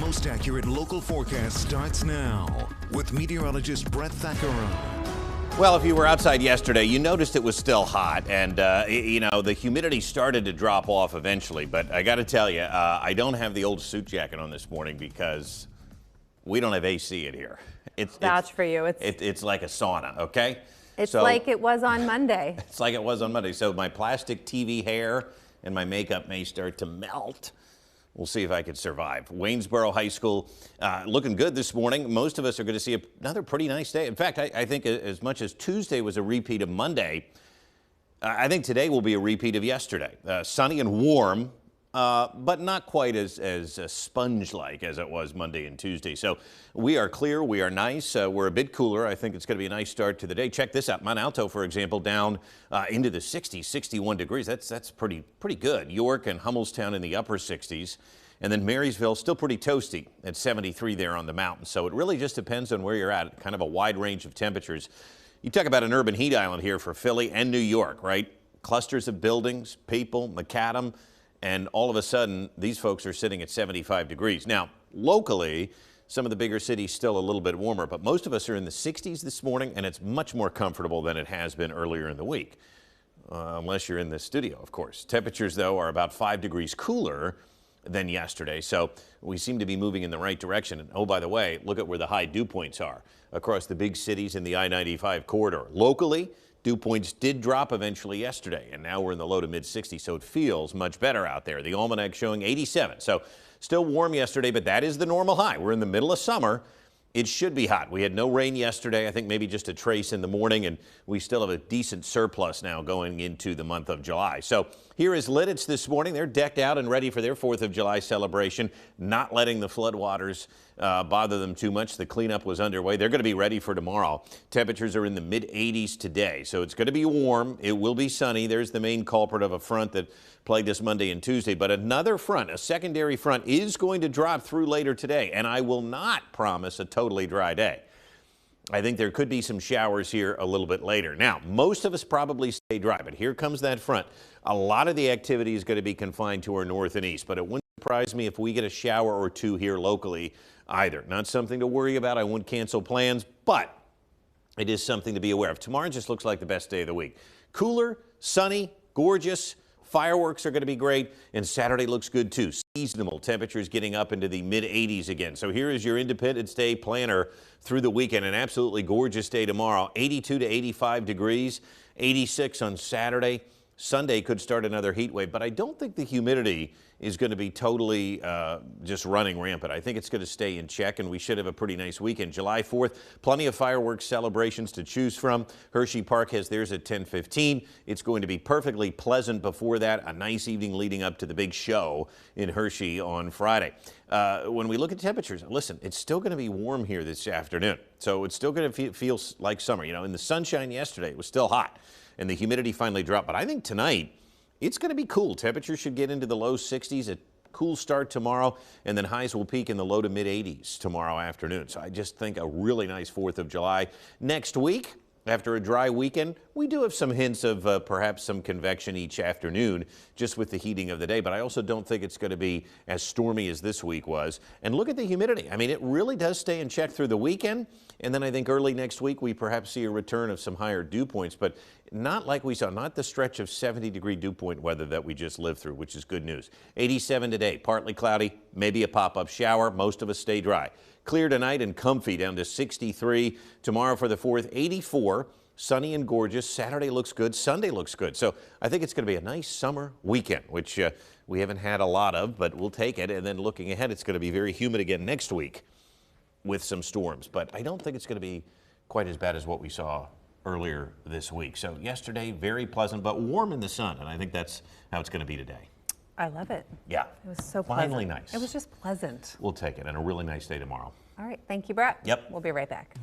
most accurate local forecast starts now with meteorologist Brett Thackeron. Well, if you were outside yesterday, you noticed it was still hot, and the humidity started to drop off eventually. But I got to tell you, I don't have the old suit jacket on this morning because we don't have AC in here. Vouch for you. It's like a sauna, okay? It's like it was on Monday. It's like it was on Monday. So my plastic TV hair and my makeup may start to melt. We'll see if I can survive. Waynesboro High School looking good this morning. Most of us are going to see another pretty nice day. In fact, I think as much as Tuesday was a repeat of Monday, I think today will be a repeat of yesterday. Sunny and warm, but not quite as sponge-like as it was Monday and Tuesday. So we are clear. We are nice. We're a bit cooler. I think it's going to be a nice start to the day. Check this out. Mount Alto, for example, down into the 60s, 61 degrees. That's pretty good. York and Hummelstown in the upper 60s. And then Marysville still pretty toasty at 73 there on the mountain. So it really just depends on where you're at. Kind of a wide range of temperatures. You talk about an urban heat island here for Philly and New York, right? Clusters of buildings, people, macadam. And all of a sudden, these folks are sitting at 75 degrees. Now, locally, some of the bigger cities still a little bit warmer, but most of us are in the 60s this morning, and it's much more comfortable than it has been earlier in the week, unless you're in the studio, of course. Temperatures, though, are about 5 degrees cooler than yesterday, so we seem to be moving in the right direction. And, oh, by the way, look at where the high dew points are across the big cities in the I-95 corridor. Locally, dew points did drop eventually yesterday, and now we're in the low to mid 60s, so it feels much better out there. The almanac showing 87, so still warm yesterday, but that is the normal high. We're in the middle of summer. It should be hot. We had no rain yesterday. I think maybe just a trace in the morning, and we still have a decent surplus now going into the month of July. So here is Lidditz this morning. They're decked out and ready for their 4th of July celebration, not letting the floodwaters bother them too much. The cleanup was underway. They're going to be ready for tomorrow. Temperatures are in the mid 80s today, so it's going to be warm. It will be sunny. There's the main culprit of a front that plagued us Monday and Tuesday, but another front, a secondary front, is going to drop through later today, and I will not promise a totally dry day. I think there could be some showers here a little bit later. Now, most of us probably stay dry, but here comes that front. A lot of the activity is going to be confined to our north and east, but it wouldn't surprise me if we get a shower or two here locally either. Not something to worry about. I wouldn't cancel plans, but it is something to be aware of. Tomorrow just looks like the best day of the week. Cooler, sunny, gorgeous. Fireworks are going to be great, and Saturday looks good too. Seasonable temperatures getting up into the mid 80s again. So here is your Independence Day planner through the weekend. An absolutely gorgeous day tomorrow. 82 to 85 degrees, 86 on Saturday. Sunday could start another heat wave, but I don't think the humidity is going to be totally just running rampant. I think it's going to stay in check, and we should have a pretty nice weekend. July 4th, plenty of fireworks celebrations to choose from. Hershey Park has theirs at 10:15. It's going to be perfectly pleasant before that. A nice evening leading up to the big show in Hershey on Friday. When we look at temperatures, listen, it's still going to be warm here this afternoon, so it's still going to feel like summer. You know, in the sunshine yesterday, it was still hot, and the humidity finally dropped. But I think tonight, it's going to be cool. Temperatures should get into the low 60s. A cool start tomorrow, and then highs will peak in the low to mid 80s tomorrow afternoon. So I just think a really nice 4th of July. Next week, after a dry weekend, we do have some hints of perhaps some convection each afternoon just with the heating of the day, but I also don't think it's going to be as stormy as this week was. And look at the humidity. I mean, it really does stay in check through the weekend, and then I think early next week we perhaps see a return of some higher dew points, but not like we saw, not the stretch of 70-degree dew point weather that we just lived through, which is good news. 87 today, partly cloudy, maybe a pop-up shower. Most of us stay dry. Clear tonight and comfy down to 63. Tomorrow for the 4th, 84. Sunny and gorgeous. Saturday looks good. Sunday looks good. So I think it's going to be a nice summer weekend, which we haven't had a lot of, but we'll take it. And then looking ahead, it's going to be very humid again next week with some storms. But I don't think it's going to be quite as bad as what we saw earlier this week. So yesterday, very pleasant, but warm in the sun. And I think that's how it's going to be today. I love it. Yeah. It was so pleasant. Finally nice. It was just pleasant. We'll take it. And a really nice day tomorrow. All right. Thank you, Brett. Yep. We'll be right back.